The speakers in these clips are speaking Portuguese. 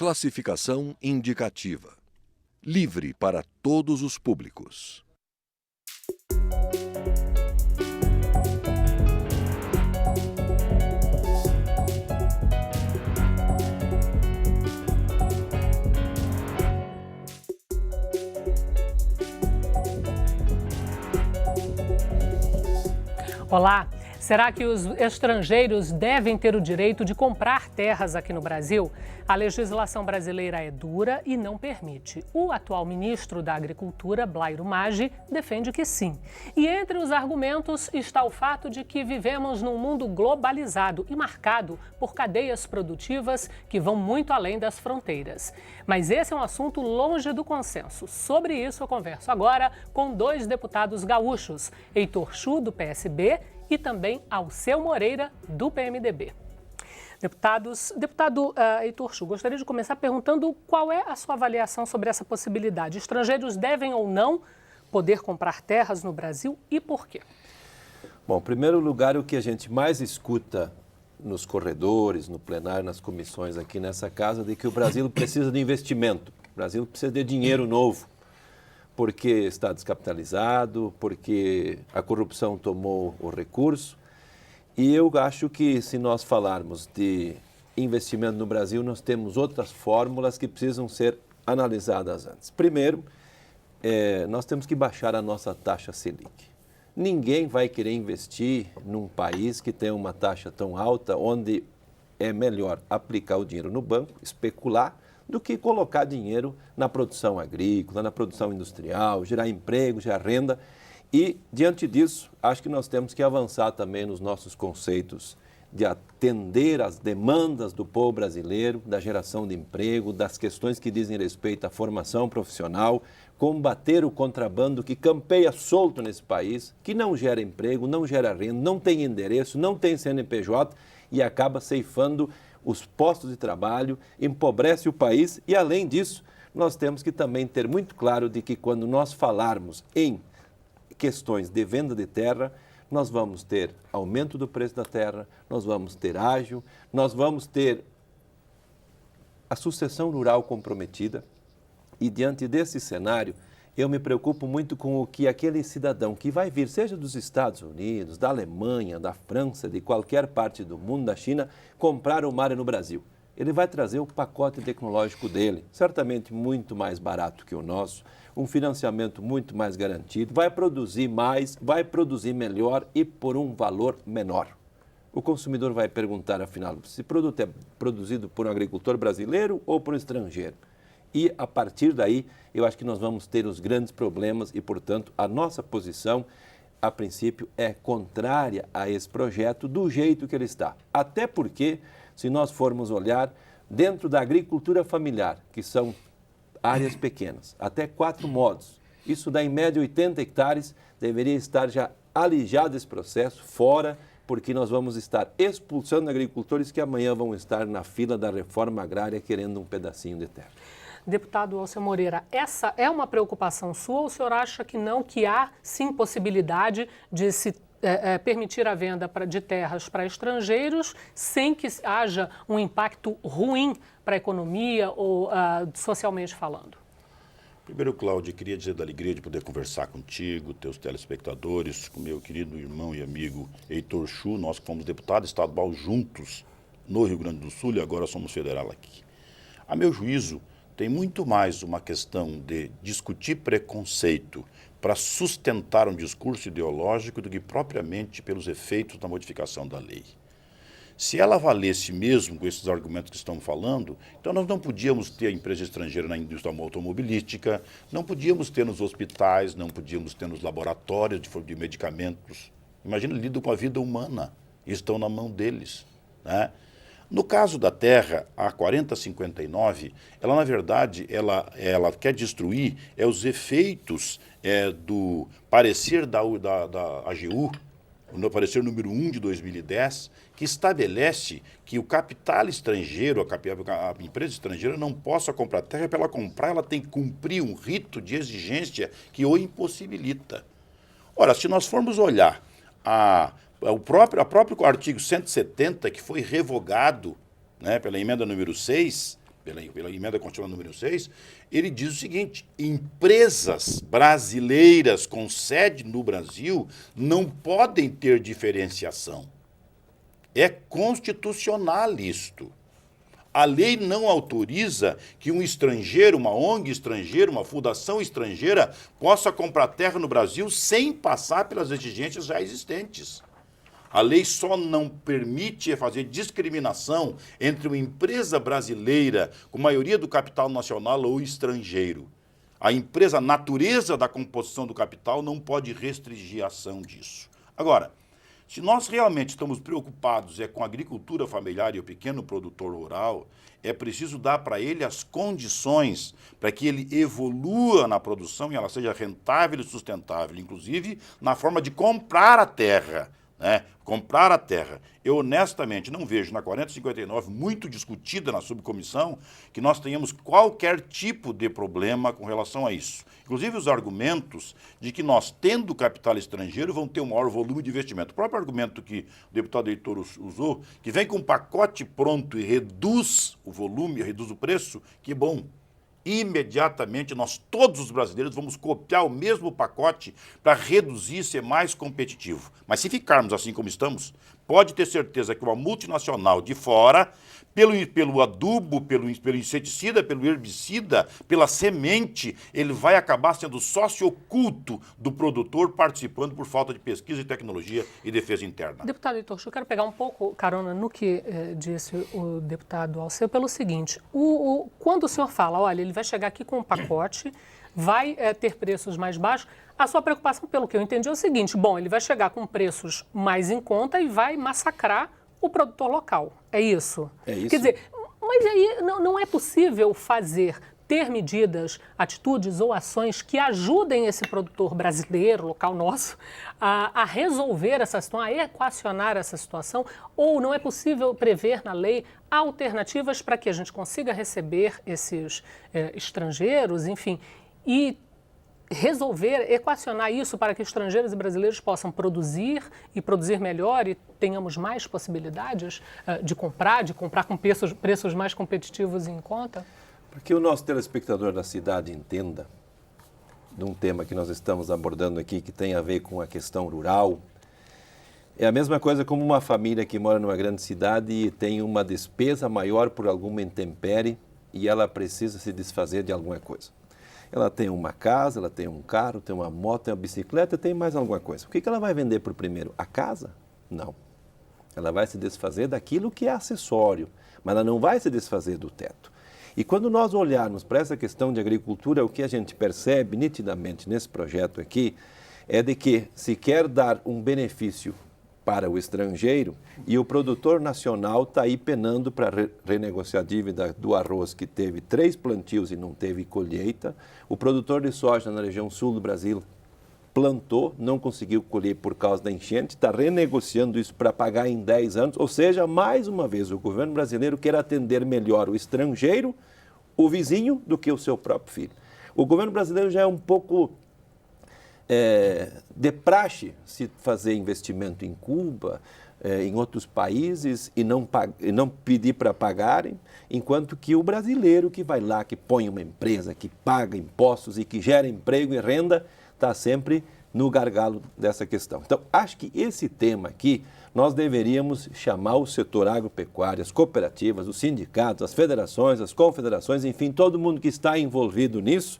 Classificação indicativa. Livre para todos os públicos. Olá! Será que os estrangeiros devem ter o direito de comprar terras aqui no Brasil? A legislação brasileira é dura e não permite. O atual ministro da Agricultura, Blairo Maggi, defende que sim. E entre os argumentos está o fato de que vivemos num mundo globalizado e marcado por cadeias produtivas que vão muito além das fronteiras. Mas esse é um assunto longe do consenso. Sobre isso eu converso agora com dois deputados gaúchos, Heitor Chu, do PSB, e também Alceu Moreira, do PMDB. Deputado Heitor Chu, gostaria de começar perguntando qual é a sua avaliação sobre essa possibilidade. Estrangeiros devem ou não poder comprar terras no Brasil e por quê? Bom, em primeiro lugar, o que a gente mais escuta nos corredores, no plenário, nas comissões aqui nessa casa, é de que o Brasil precisa de investimento, o Brasil precisa de dinheiro novo, porque está descapitalizado, porque a corrupção tomou o recurso. E eu acho que se nós falarmos de investimento no Brasil, nós temos outras fórmulas que precisam ser analisadas antes. Primeiro, nós temos que baixar a nossa taxa Selic. Ninguém vai querer investir num país que tem uma taxa tão alta, onde é melhor aplicar o dinheiro no banco, especular, do que colocar dinheiro na produção agrícola, na produção industrial, gerar emprego, gerar renda. E, diante disso, acho que nós temos que avançar também nos nossos conceitos de atender às demandas do povo brasileiro, da geração de emprego, das questões que dizem respeito à formação profissional, combater o contrabando que campeia solto nesse país, que não gera emprego, não gera renda, não tem endereço, não tem CNPJ e acaba ceifando os postos de trabalho, empobrece o país e, além disso, nós temos que também ter muito claro de que quando nós falarmos em questões de venda de terra, nós vamos ter aumento do preço da terra, nós vamos ter ágio, nós vamos ter a sucessão rural comprometida e, diante desse cenário, eu me preocupo muito com o que aquele cidadão que vai vir, seja dos Estados Unidos, da Alemanha, da França, de qualquer parte do mundo, da China, comprar uma área no Brasil. Ele vai trazer o pacote tecnológico dele, certamente muito mais barato que o nosso, um financiamento muito mais garantido, vai produzir mais, vai produzir melhor e por um valor menor. O consumidor vai perguntar, afinal, se o produto é produzido por um agricultor brasileiro ou por um estrangeiro. E, a partir daí, eu acho que nós vamos ter os grandes problemas e, portanto, a nossa posição, a princípio, é contrária a esse projeto do jeito que ele está. Até porque, se nós formos olhar, dentro da agricultura familiar, que são áreas pequenas, até 4 modos, isso dá em média 80 hectares, deveria estar já alijado esse processo, fora, porque nós vamos estar expulsando agricultores que amanhã vão estar na fila da reforma agrária querendo um pedacinho de terra. Deputado Alceu Moreira, essa é uma preocupação sua ou o senhor acha que não, que há sim possibilidade de se permitir a venda de terras para estrangeiros sem que haja um impacto ruim para a economia ou socialmente falando? Primeiro, Cláudio, queria dizer da alegria de poder conversar contigo, teus telespectadores, com meu querido irmão e amigo Heitor Chu, nós que fomos deputados estadual juntos no Rio Grande do Sul e agora somos federal aqui. A meu juízo, tem muito mais uma questão de discutir preconceito para sustentar um discurso ideológico do que propriamente pelos efeitos da modificação da lei. Se ela valesse mesmo com esses argumentos que estão falando, então nós não podíamos ter a empresa estrangeira na indústria automobilística, não podíamos ter nos hospitais, não podíamos ter nos laboratórios de medicamentos. Imagina, lidam com a vida humana, estão na mão deles, né? No caso da terra, a 4059, ela na verdade, ela quer destruir os efeitos do parecer da AGU, no parecer número 1 de 2010, que estabelece que o capital estrangeiro, a empresa estrangeira não possa comprar terra. Para ela comprar, ela tem que cumprir um rito de exigência que o impossibilita. Ora, se nós formos olhar o próprio artigo 170, que foi revogado, né, pela emenda número 6, pela emenda constitucional número 6, ele diz o seguinte: empresas brasileiras com sede no Brasil não podem ter diferenciação. É constitucional isto. A lei não autoriza que um estrangeiro, uma ONG estrangeira, uma fundação estrangeira, possa comprar terra no Brasil sem passar pelas exigências já existentes. A lei só não permite fazer discriminação entre uma empresa brasileira com maioria do capital nacional ou estrangeiro. A empresa, a natureza da composição do capital não pode restringir a ação disso. Agora, se nós realmente estamos preocupados com a agricultura familiar e o pequeno produtor rural, é preciso dar para ele as condições para que ele evolua na produção e ela seja rentável e sustentável, inclusive na forma de comprar a terra. Comprar a terra. Eu honestamente não vejo na 4059, muito discutida na subcomissão, que nós tenhamos qualquer tipo de problema com relação a isso. Inclusive os argumentos de que nós, tendo capital estrangeiro, vamos ter um maior volume de investimento. O próprio argumento que o deputado Heitor usou, que vem com um pacote pronto e reduz o volume, reduz o preço, que bom. Imediatamente nós, todos os brasileiros, vamos copiar o mesmo pacote para reduzir e ser mais competitivo. Mas se ficarmos assim como estamos, pode ter certeza que uma multinacional de fora, pelo adubo, pelo inseticida, pelo herbicida, pela semente, ele vai acabar sendo sócio oculto do produtor, participando por falta de pesquisa e tecnologia e defesa interna. Deputado Heitor, eu quero pegar um pouco carona no que disse o deputado Alceu pelo seguinte: quando o senhor fala, olha, ele vai chegar aqui com um pacote, vai ter preços mais baixos, a sua preocupação, pelo que eu entendi, é o seguinte: bom, ele vai chegar com preços mais em conta e vai massacrar o produtor local. É isso? É isso. Quer dizer, mas aí não é possível ter medidas, atitudes ou ações que ajudem esse produtor brasileiro, local nosso, a resolver essa situação, a equacionar essa situação? Ou não é possível prever na lei alternativas para que a gente consiga receber esses estrangeiros, enfim, e resolver, equacionar isso para que estrangeiros e brasileiros possam produzir e produzir melhor e tenhamos mais possibilidades de comprar com preços mais competitivos e em conta? Para que o nosso telespectador da cidade entenda de um tema que nós estamos abordando aqui, que tem a ver com a questão rural, é a mesma coisa como uma família que mora numa grande cidade e tem uma despesa maior por alguma intempérie e ela precisa se desfazer de alguma coisa. Ela tem uma casa, ela tem um carro, tem uma moto, tem uma bicicleta, tem mais alguma coisa. O que ela vai vender por primeiro? A casa? Não. Ela vai se desfazer daquilo que é acessório, mas ela não vai se desfazer do teto. E quando nós olharmos para essa questão de agricultura, o que a gente percebe nitidamente nesse projeto aqui é de que se quer dar um benefício para o estrangeiro e o produtor nacional está aí penando para renegociar a dívida do arroz que teve 3 plantios e não teve colheita. O produtor de soja na região sul do Brasil plantou, não conseguiu colher por causa da enchente, está renegociando isso para pagar em 10 anos. Ou seja, mais uma vez, o governo brasileiro quer atender melhor o estrangeiro, o vizinho, do que o seu próprio filho. O governo brasileiro já é um pouco de praxe se fazer investimento em Cuba, em outros países e não pedir para pagarem, enquanto que o brasileiro que vai lá, que põe uma empresa, que paga impostos e que gera emprego e renda, está sempre no gargalo dessa questão. Então, acho que esse tema aqui, nós deveríamos chamar o setor agropecuário, as cooperativas, os sindicatos, as federações, as confederações, enfim, todo mundo que está envolvido nisso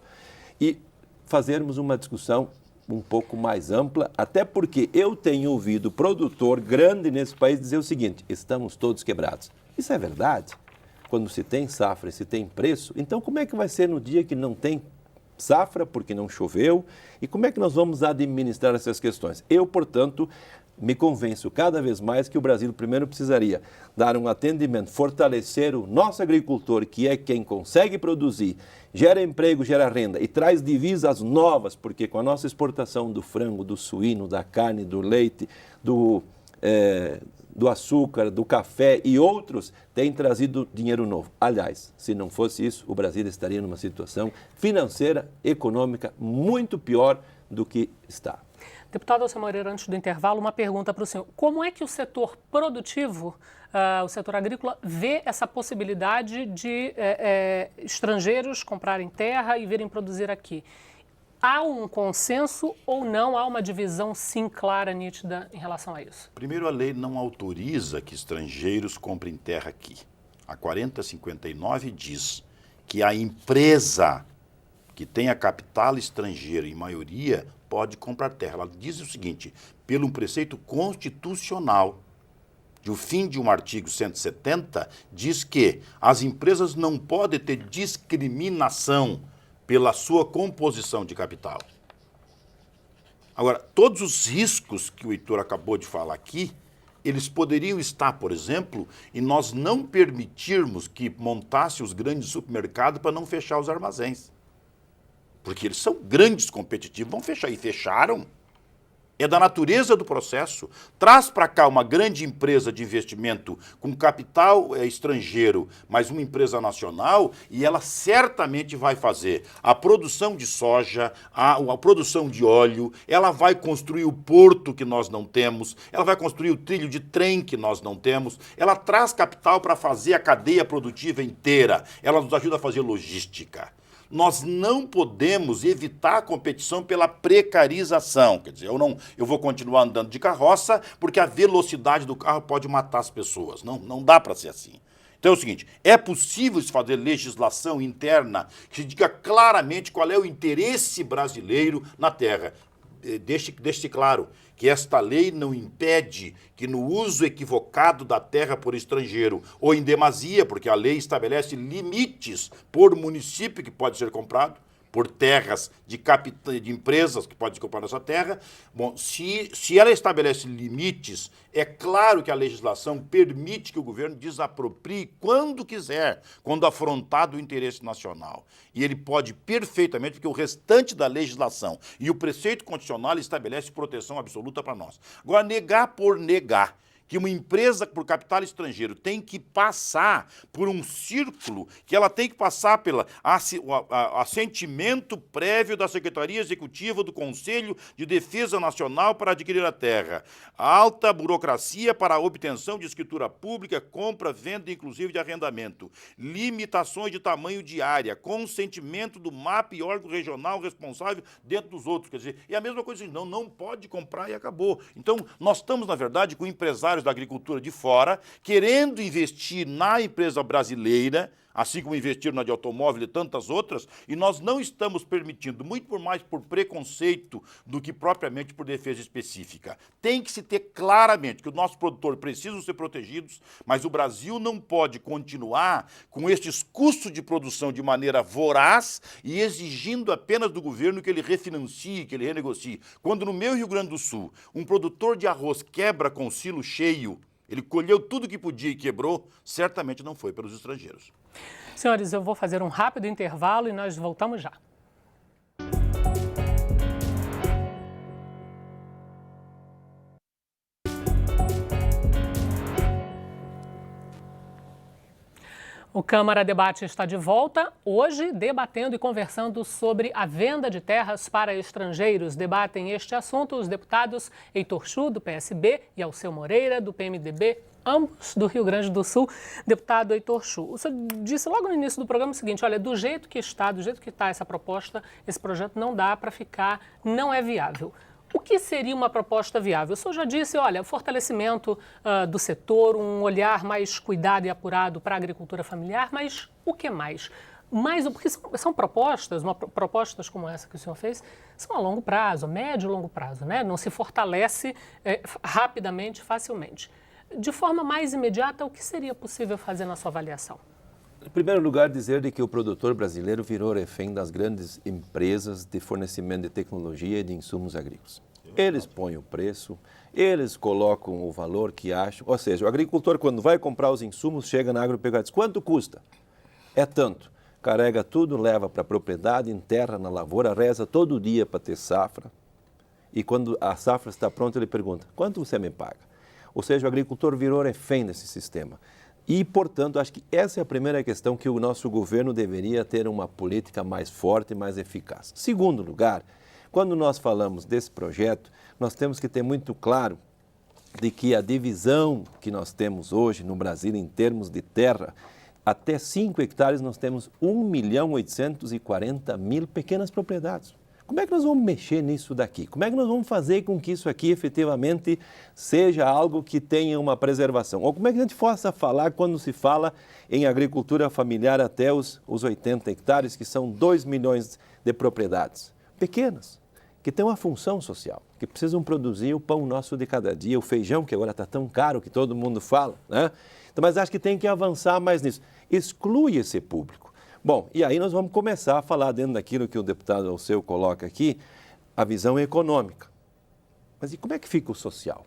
e fazermos uma discussão um pouco mais ampla, até porque eu tenho ouvido produtor grande nesse país dizer o seguinte: estamos todos quebrados. Isso é verdade? Quando se tem safra e se tem preço, então como é que vai ser no dia que não tem safra porque não choveu? E como é que nós vamos administrar essas questões? Eu, portanto, me convenço cada vez mais que o Brasil primeiro precisaria dar um atendimento, fortalecer o nosso agricultor, que é quem consegue produzir, gera emprego, gera renda e traz divisas novas, porque com a nossa exportação do frango, do suíno, da carne, do leite, do açúcar, do café e outros, tem trazido dinheiro novo. Aliás, se não fosse isso, o Brasil estaria numa situação financeira, econômica muito pior do que está. Deputado Alceu Moreira, antes do intervalo, uma pergunta para o senhor. Como é que o setor produtivo, o setor agrícola, vê essa possibilidade de estrangeiros comprarem terra e virem produzir aqui? Há um consenso ou não? Há uma divisão, sim, clara, nítida em relação a isso? Primeiro, a lei não autoriza que estrangeiros comprem terra aqui. A 4059 diz que a empresa que tenha capital estrangeiro, em maioria, pode comprar terra. Ela diz o seguinte, pelo um preceito constitucional, o fim de um artigo 170, diz que as empresas não podem ter discriminação pela sua composição de capital. Agora, todos os riscos que o Heitor acabou de falar aqui, eles poderiam estar, por exemplo, em nós não permitirmos que montasse os grandes supermercados para não fechar os armazéns. Porque eles são grandes competitivos, vão fechar. E fecharam. É da natureza do processo. Traz para cá uma grande empresa de investimento com capital estrangeiro, mas uma empresa nacional, e ela certamente vai fazer a produção de soja, a produção de óleo, ela vai construir o porto que nós não temos, ela vai construir o trilho de trem que nós não temos, ela traz capital para fazer a cadeia produtiva inteira, ela nos ajuda a fazer logística. Nós não podemos evitar a competição pela precarização. Quer dizer, eu vou continuar andando de carroça porque a velocidade do carro pode matar as pessoas. Não dá para ser assim. Então é o seguinte, é possível se fazer legislação interna que diga claramente qual é o interesse brasileiro na terra. Deixe claro que esta lei não impede que no uso equivocado da terra por estrangeiro ou em demasia, porque a lei estabelece limites por município que pode ser comprado, por terras de empresas que podem comprar essa terra. Bom, se ela estabelece limites, é claro que a legislação permite que o governo desaproprie quando quiser, quando afrontado o interesse nacional. E ele pode perfeitamente, porque o restante da legislação e o preceito constitucional estabelece proteção absoluta para nós. Agora, negar por negar que uma empresa por capital estrangeiro tem que passar por um círculo, que ela tem que passar pelo assentimento prévio da Secretaria Executiva do Conselho de Defesa Nacional para adquirir a terra, alta burocracia para a obtenção de escritura pública, compra, venda, inclusive de arrendamento, limitações de tamanho de área, consentimento do MAP e órgão regional responsável dentro dos outros. Quer dizer, é a mesma coisa, não pode comprar e acabou. Então, nós estamos, na verdade, com empresários da agricultura de fora, querendo investir na empresa brasileira, assim como investiram na de automóvel e tantas outras, e nós não estamos permitindo, muito por mais por preconceito do que propriamente por defesa específica. Tem que se ter claramente que os nossos produtores precisam ser protegidos, mas o Brasil não pode continuar com estes custos de produção de maneira voraz e exigindo apenas do governo que ele refinancie, que ele renegocie. Quando no meu Rio Grande do Sul, um produtor de arroz quebra com o silo cheio, ele colheu tudo que podia e quebrou, certamente não foi pelos estrangeiros. Senhores, eu vou fazer um rápido intervalo e nós voltamos já. O Câmara Debate está de volta, hoje debatendo e conversando sobre a venda de terras para estrangeiros. Debatem este assunto os deputados Heitor Chu, do PSB, e Alceu Moreira, do PMDB, ambos do Rio Grande do Sul. Deputado Heitor Chu, o senhor disse logo no início do programa o seguinte, olha, do jeito que está essa proposta, esse projeto não dá para ficar, não é viável. O que seria uma proposta viável? O senhor já disse, olha, fortalecimento do setor, um olhar mais cuidado e apurado para a agricultura familiar, mas o que mais? Porque são propostas como essa que o senhor fez, são a longo prazo, médio e longo prazo, né? Não se fortalece rapidamente, facilmente. De forma mais imediata, o que seria possível fazer na sua avaliação? Em primeiro lugar, dizer de que o produtor brasileiro virou refém das grandes empresas de fornecimento de tecnologia e de insumos agrícolas. Eles põem o preço, eles colocam o valor que acham, ou seja, o agricultor quando vai comprar os insumos, chega na agropecuária e diz, quanto custa? É tanto. Carrega tudo, leva para a propriedade, enterra na lavoura, reza todo dia para ter safra. E quando a safra está pronta, ele pergunta, quanto você me paga? Ou seja, o agricultor virou refém desse sistema. E, portanto, acho que essa é a primeira questão que o nosso governo deveria ter uma política mais forte e mais eficaz. Segundo lugar, quando nós falamos desse projeto, nós temos que ter muito claro de que a divisão que nós temos hoje no Brasil em termos de terra, até 5 hectares nós temos 1.840.000 pequenas propriedades. Como é que nós vamos mexer nisso daqui? Como é que nós vamos fazer com que isso aqui efetivamente seja algo que tenha uma preservação? Ou como é que a gente possa falar quando se fala em agricultura familiar até os 80 hectares, que são 2 milhões de propriedades pequenas, que têm uma função social, que precisam produzir o pão nosso de cada dia, o feijão, que agora está tão caro que todo mundo fala, né? Então, mas acho que tem que avançar mais nisso. Exclui esse público. Bom, e aí nós vamos começar a falar dentro daquilo que o deputado Alceu coloca aqui, a visão econômica. Mas e como é que fica o social?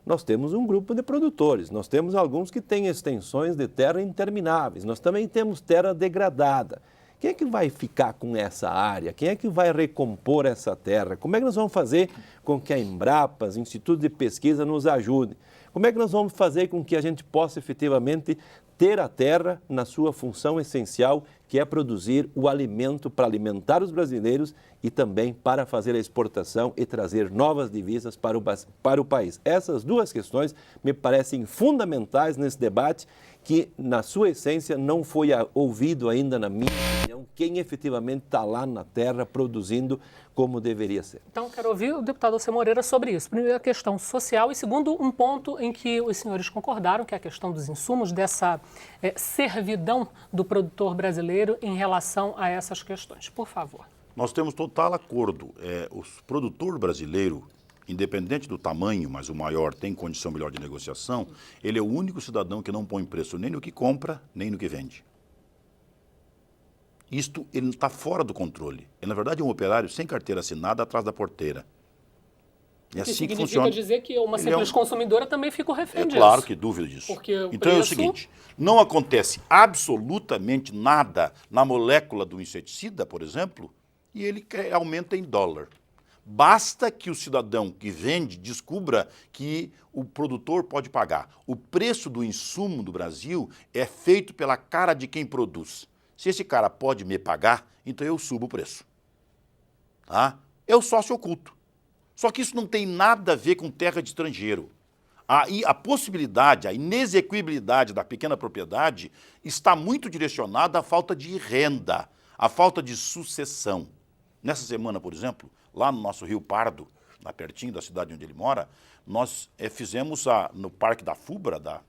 Nós temos um grupo de produtores, nós temos alguns que têm extensões de terra intermináveis, nós também temos terra degradada. Quem é que vai ficar com essa área? Quem é que vai recompor essa terra? Como é que nós vamos fazer com que a Embrapa, os institutos de pesquisa nos ajudem? Como é que nós vamos fazer com que a gente possa efetivamente ter a terra na sua função essencial, que é produzir o alimento para alimentar os brasileiros e também para fazer a exportação e trazer novas divisas para o país? Essas duas questões me parecem fundamentais nesse debate, que na sua essência não foi ouvido ainda, na minha opinião, quem efetivamente está lá na terra produzindo como deveria ser. Então, quero ouvir o deputado Alceu Moreira sobre isso. Primeiro, a questão social e, segundo, um ponto em que os senhores concordaram, que é a questão dos insumos, dessa servidão do produtor brasileiro em relação a essas questões. Por favor. Nós temos total acordo. O produtor brasileiro, independente do tamanho, mas o maior tem condição melhor de negociação, ele é o único cidadão que não põe preço nem no que compra, nem no que vende. Isto, ele está fora do controle. Ele, na verdade, é um operário sem carteira assinada atrás da porteira. É assim que funciona. Significa dizer que uma simples consumidora também fica refém disso. Claro que dúvida disso. Então é o seguinte, não acontece absolutamente nada na molécula do inseticida, por exemplo, e ele aumenta em dólar. Basta que o cidadão que vende descubra que o produtor pode pagar. O preço do insumo do Brasil é feito pela cara de quem produz. Se esse cara pode me pagar, então eu subo o preço. Tá? É o sócio oculto. Só que isso não tem nada a ver com terra de estrangeiro. A possibilidade, a inexequibilidade da pequena propriedade está muito direcionada à falta de renda, à falta de sucessão. Nessa semana, por exemplo, lá no nosso Rio Pardo, lá pertinho da cidade onde ele mora, nós fizemos no Parque da FUBRA, da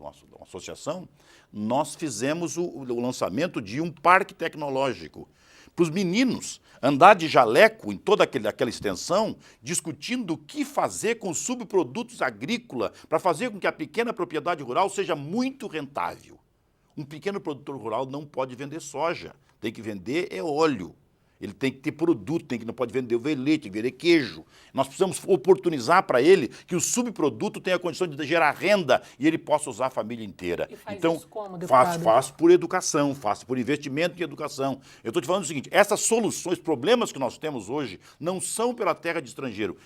nossa associação, nós fizemos o lançamento de um parque tecnológico para os meninos andar de jaleco em toda aquela extensão, discutindo o que fazer com os subprodutos agrícolas para fazer com que a pequena propriedade rural seja muito rentável. Um pequeno produtor rural não pode vender soja, tem que vender óleo. Ele tem que ter produto, não pode vender leite, tem que vender queijo. Nós precisamos oportunizar para ele que o subproduto tenha a condição de gerar renda e ele possa usar a família inteira. E faz então, isso como, deputado? Faço por educação, faço por investimento em educação. Eu estou te falando o seguinte, essas soluções, problemas que nós temos hoje, não são pela terra de estrangeiro.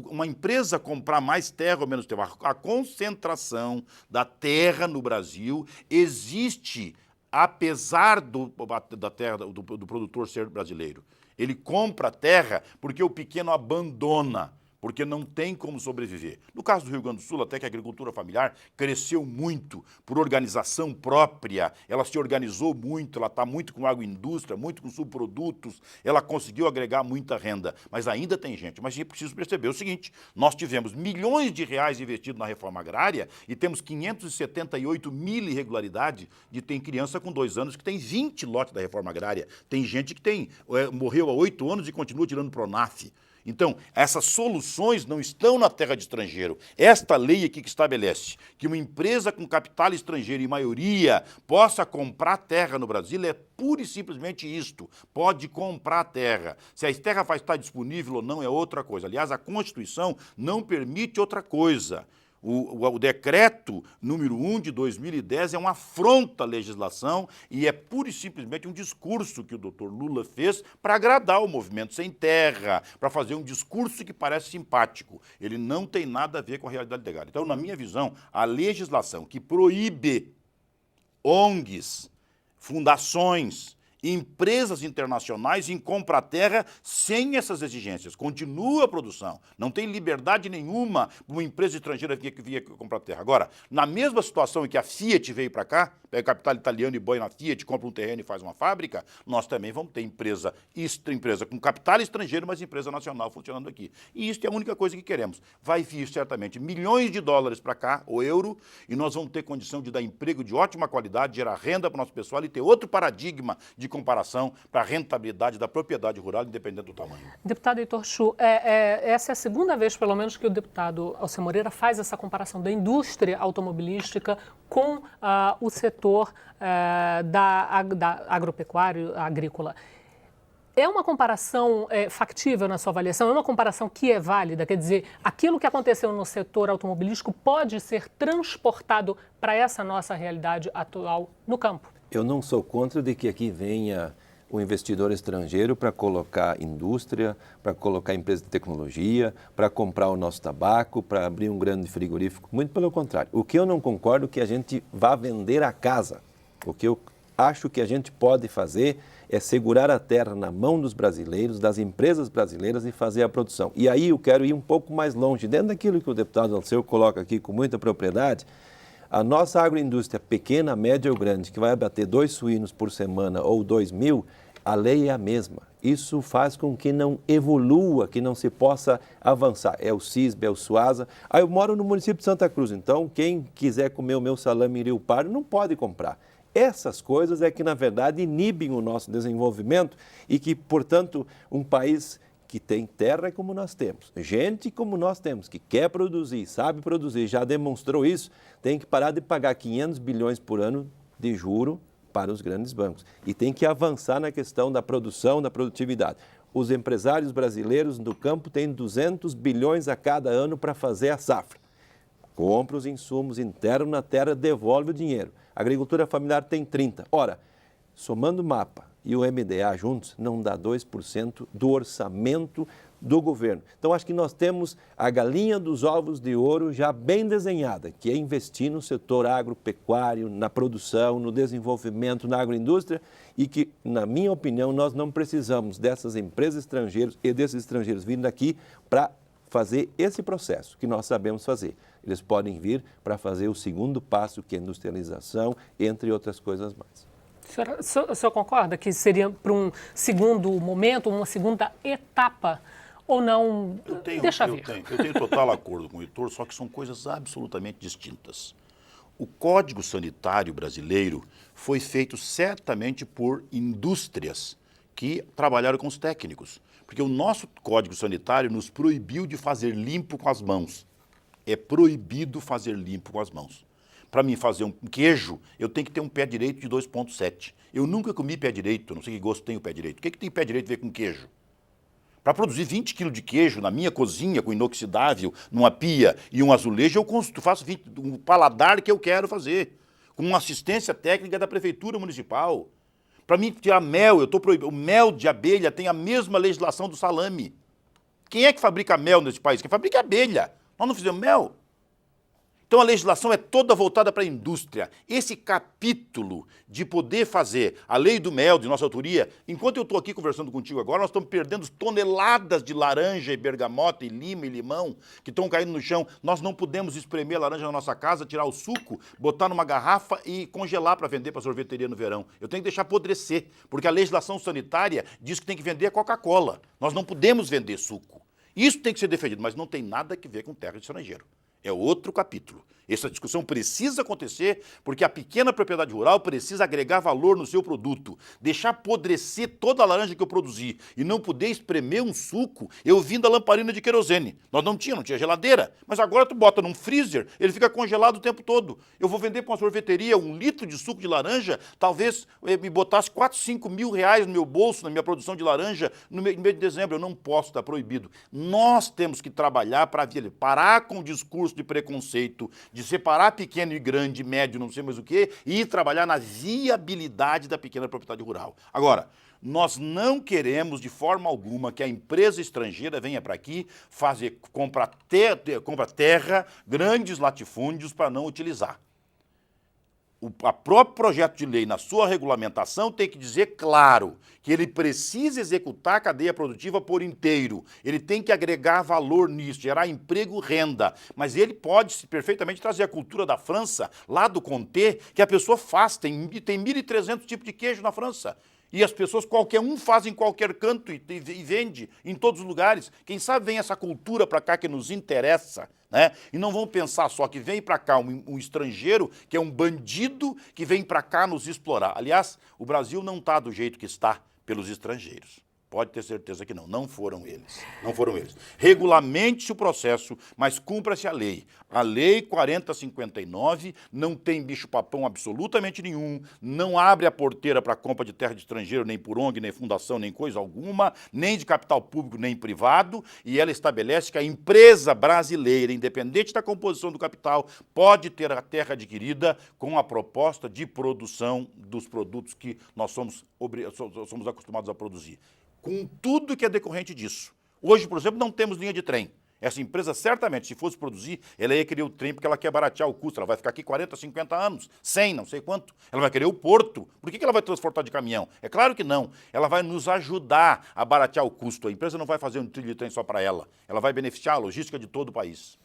Uma empresa comprar mais terra ou menos terra, a concentração da terra no Brasil existe apesar da terra do produtor ser brasileiro. Ele compra a terra porque o pequeno abandona, porque não tem como sobreviver. No caso do Rio Grande do Sul, até que a agricultura familiar cresceu muito por organização própria, ela se organizou muito, ela está muito com agroindústria, muito com subprodutos, ela conseguiu agregar muita renda, mas ainda tem gente. Mas a gente precisa perceber o seguinte, nós tivemos milhões de reais investidos na reforma agrária e temos 578 mil irregularidades de tem criança com 2 anos que tem 20 lotes da reforma agrária, tem gente que morreu há 8 anos e continua tirando Pronaf. Então, essas soluções não estão na terra de estrangeiro. Esta lei aqui que estabelece que uma empresa com capital estrangeiro, em maioria, possa comprar terra no Brasil é pura e simplesmente isto. Pode comprar terra. Se a terra vai estar disponível ou não é outra coisa. Aliás, a Constituição não permite outra coisa. O decreto número 1 de 2010 é uma afronta à legislação e é pura e simplesmente um discurso que o doutor Lula fez para agradar o movimento sem terra, para fazer um discurso que parece simpático. Ele não tem nada a ver com a realidade legal. Então, na minha visão, a legislação que proíbe ONGs, fundações, empresas internacionais em comprar terra sem essas exigências. Continua a produção. Não tem liberdade nenhuma para uma empresa estrangeira que vinha comprar terra. Agora, na mesma situação em que a Fiat veio para cá, pega capital italiano e põe na Fiat, compra um terreno e faz uma fábrica, nós também vamos ter empresa com capital estrangeiro, mas empresa nacional funcionando aqui. E isso é a única coisa que queremos. Vai vir certamente milhões de dólares para cá, o euro, e nós vamos ter condição de dar emprego de ótima qualidade, gerar renda para o nosso pessoal e ter outro paradigma de comparação para a rentabilidade da propriedade rural, independente do tamanho. Deputado Heitor Chu, essa é a segunda vez, pelo menos, que o deputado Alceu Moreira faz essa comparação da indústria automobilística com o setor da agropecuário, agrícola. É uma comparação factível na sua avaliação? É uma comparação que é válida? Quer dizer, aquilo que aconteceu no setor automobilístico pode ser transportado para essa nossa realidade atual no campo? Eu não sou contra de que aqui venha o investidor estrangeiro para colocar indústria, para colocar empresa de tecnologia, para comprar o nosso tabaco, para abrir um grande frigorífico. Muito pelo contrário. O que eu não concordo é que a gente vá vender a casa. O que eu acho que a gente pode fazer é segurar a terra na mão dos brasileiros, das empresas brasileiras e fazer a produção. E aí eu quero ir um pouco mais longe. Dentro daquilo que o deputado Alceu coloca aqui com muita propriedade, a nossa agroindústria pequena, média ou grande, que vai abater 2 suínos por semana ou 2.000, a lei é a mesma. Isso faz com que não evolua, que não se possa avançar. É o CISB, é o SUASA. Eu moro no município de Santa Cruz, então quem quiser comer o meu salame em Rio Pardo não pode comprar. Essas coisas é que, na verdade, inibem o nosso desenvolvimento e que, portanto, um país que tem terra como nós temos, gente como nós temos, que quer produzir, sabe produzir, já demonstrou isso, tem que parar de pagar 500 bilhões por ano de juro para os grandes bancos. E tem que avançar na questão da produção, da produtividade. Os empresários brasileiros do campo têm 200 bilhões a cada ano para fazer a safra. Compra os insumos, interna na terra, devolve o dinheiro. A agricultura familiar tem 30. Ora, somando o MAPA e o MDA juntos, não dá 2% do orçamento do governo. Então, acho que nós temos a galinha dos ovos de ouro já bem desenhada, que é investir no setor agropecuário, na produção, no desenvolvimento, na agroindústria, e que, na minha opinião, nós não precisamos dessas empresas estrangeiras e desses estrangeiros vindo aqui para fazer esse processo que nós sabemos fazer. Eles podem vir para fazer o segundo passo, que é a industrialização, entre outras coisas mais. O senhor concorda que seria para um segundo momento, uma segunda etapa, ou não? Deixa vir. Eu tenho total acordo com o Heitor, só que são coisas absolutamente distintas. O Código Sanitário brasileiro foi feito certamente por indústrias que trabalharam com os técnicos, porque o nosso Código Sanitário nos proibiu de fazer limpo com as mãos. É proibido fazer limpo com as mãos. Para mim fazer um queijo, eu tenho que ter um pé direito de 2,7. Eu nunca comi pé direito, não sei que gosto tem o pé direito. O que tem pé direito a ver com queijo? Para produzir 20 quilos de queijo na minha cozinha, com inoxidável, numa pia e um azulejo, eu faço um paladar que eu quero fazer, com uma assistência técnica da Prefeitura Municipal. Para mim, tirar mel, eu estou proibindo. O mel de abelha tem a mesma legislação do salame. Quem é que fabrica mel nesse país? Quem fabrica é abelha. Nós não fizemos mel. Então a legislação é toda voltada para a indústria. Esse capítulo de poder fazer a lei do mel de nossa autoria, enquanto eu estou aqui conversando contigo agora, nós estamos perdendo toneladas de laranja e bergamota e lima e limão que estão caindo no chão. Nós não podemos espremer a laranja na nossa casa, tirar o suco, botar numa garrafa e congelar para vender para a sorveteria no verão. Eu tenho que deixar apodrecer, porque a legislação sanitária diz que tem que vender a Coca-Cola. Nós não podemos vender suco. Isso tem que ser defendido, mas não tem nada a ver com terra de estrangeiro. É outro capítulo. Essa discussão precisa acontecer porque a pequena propriedade rural precisa agregar valor no seu produto. Deixar apodrecer toda a laranja que eu produzi e não poder espremer um suco, eu vim da lamparina de querosene. Nós não tinha geladeira, mas agora tu bota num freezer, ele fica congelado o tempo todo. Eu vou vender para uma sorveteria 1 litro de suco de laranja, talvez me botasse 4, 5 mil reais no meu bolso, na minha produção de laranja, no mês de dezembro. Eu não posso, está proibido. Nós temos que trabalhar para parar com o discurso de preconceito, de separar pequeno e grande, médio, não sei mais o quê, e trabalhar na viabilidade da pequena propriedade rural. Agora, nós não queremos de forma alguma que a empresa estrangeira venha para aqui compra terra, grandes latifúndios para não utilizar. A próprio projeto de lei, na sua regulamentação, tem que dizer claro que ele precisa executar a cadeia produtiva por inteiro. Ele tem que agregar valor nisso, gerar emprego, renda. Mas ele pode perfeitamente trazer a cultura da França, lá do Comté, que a pessoa faz. Tem 1.300 tipos de queijo na França. E as pessoas, qualquer um, faz em qualquer canto e vende em todos os lugares. Quem sabe vem essa cultura para cá que nos interessa, né? E não vão pensar só que vem para cá um estrangeiro, que é um bandido, que vem para cá nos explorar. Aliás, o Brasil não está do jeito que está pelos estrangeiros. Pode ter certeza que não. Não foram eles. Não foram eles. Regulamente o processo, mas cumpra-se a lei. A lei 4059 não tem bicho-papão absolutamente nenhum, não abre a porteira para compra de terra de estrangeiro, nem por ONG, nem fundação, nem coisa alguma, nem de capital público, nem privado, e ela estabelece que a empresa brasileira, independente da composição do capital, pode ter a terra adquirida com a proposta de produção dos produtos que nós somos acostumados a produzir. Com tudo que é decorrente disso. Hoje, por exemplo, não temos linha de trem. Essa empresa, certamente, se fosse produzir, ela ia querer o trem porque ela quer baratear o custo. Ela vai ficar aqui 40, 50 anos, 100, não sei quanto. Ela vai querer o porto. Por que ela vai transportar de caminhão? É claro que não. Ela vai nos ajudar a baratear o custo. A empresa não vai fazer um trilho de trem só para ela. Ela vai beneficiar a logística de todo o país.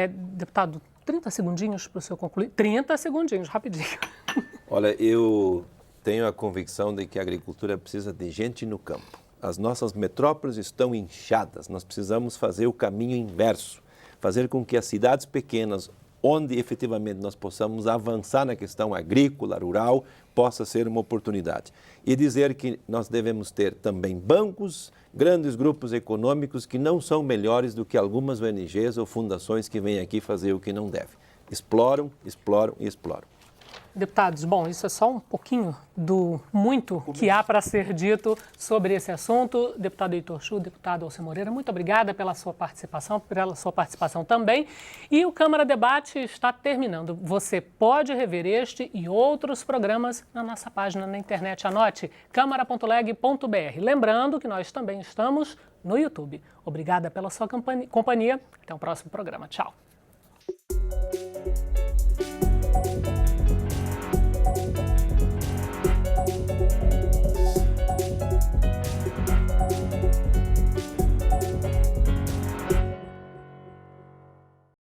Deputado, 30 segundinhos para o senhor concluir. 30 segundinhos, rapidinho. Olha, eu tenho a convicção de que a agricultura precisa de gente no campo. As nossas metrópoles estão inchadas, nós precisamos fazer o caminho inverso, fazer com que as cidades pequenas, onde efetivamente nós possamos avançar na questão agrícola, rural, possa ser uma oportunidade. E dizer que nós devemos ter também bancos, grandes grupos econômicos que não são melhores do que algumas ONGs ou fundações que vêm aqui fazer o que não devem. Exploram, exploram e exploram. Deputados, bom, isso é só um pouquinho do muito que há para ser dito sobre esse assunto. Deputado Heitor Chu, deputado Alcir Moreira, muito obrigada pela sua participação também. E o Câmara Debate está terminando. Você pode rever este e outros programas na nossa página na internet. Anote câmara.leg.br. Lembrando que nós também estamos no YouTube. Obrigada pela sua companhia. Até o próximo programa. Tchau.